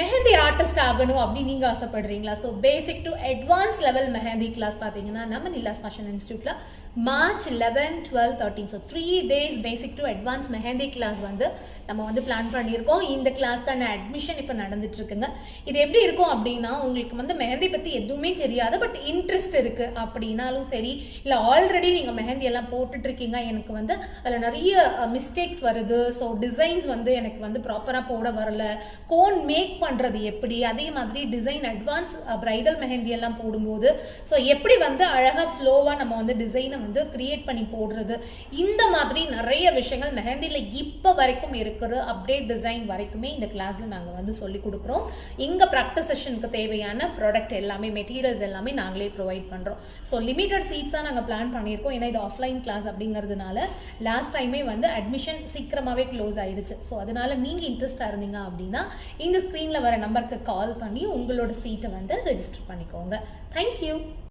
Mehndi artist ஆகணும் அப்படின்னு நீங்க ஆசைப்படுறீங்களா? So basic to advance level mehndi class பார்த்தீங்கன்னா நம்ம நிலாஸ் ஃபேஷன் இன்ஸ்டியூட்ல March 11, 12, 13 so 3 days basic to advance mehndi class வந்து நம்ம வந்து பிளான் பண்ணியிருக்கோம். இந்த கிளாஸ் தான் அட்மிஷன் இப்போ நடந்துட்டு இருக்குங்க. இது எப்படி இருக்கும் அப்படின்னா, உங்களுக்கு வந்து மெஹந்தி பத்தி எதுவுமே தெரியாது, பட் இன்ட்ரெஸ்ட் இருக்கு அப்படின்னாலும் சரி, இல்லை ஆல்ரெடி நீங்க மெஹந்தி எல்லாம் போட்டுட்டு இருக்கீங்க, எனக்கு வந்து அதில் நிறைய மிஸ்டேக்ஸ் வருது, ஸோ டிசைன்ஸ் வந்து எனக்கு வந்து ப்ராப்பராக போட வரல, கோன் மேக் பண்றது எப்படி, அதே மாதிரி டிசைன் அட்வான்ஸ் பிரைடல் மெஹந்தி எல்லாம் போடும்போது ஸோ எப்படி வந்து அழகா ஃப்ளோவா நம்ம வந்து டிசைனை வந்து கிரியேட் பண்ணி போடுறது, இந்த மாதிரி நிறைய விஷயங்கள் மெஹந்தியில இப்போ வரைக்கும் இருக்கிற அப்டேட் டிசைன் வரைக்குமே இந்த கிளாஸ்ல நாங்க வந்து சொல்லி கொடுக்குறோம். இங்க ப்ராக்டிஸ் செஷனுக்கு தேவையான ப்ராடக்ட் எல்லாமே, மெட்டீரியல்ஸ் எல்லாமே நாங்களே ப்ரொவைட் பண்றோம். ஸோ லிமிடெட் சீட்ஸா நாங்க பிளான் பண்ணியிருக்கோம். ஏன்னா இது ஆஃப்லைன் கிளாஸ் அப்படிங்கிறதுனால லாஸ்ட் டைமே வந்து அட்மிஷன் சீக்கிரமாவே க்ளோஸ் ஆயிடுச்சு. ஸோ அதனால நீங்க இன்ட்ரெஸ்டா இருந்தீங்க அப்படின்னா இந்த ஸ்கிரீன்ல வர நம்பருக்கு கால் பண்ணி உங்களோட சீட்டை வந்து ரெஜிஸ்டர் பண்ணிக்கோங்க. தேங்க்யூ.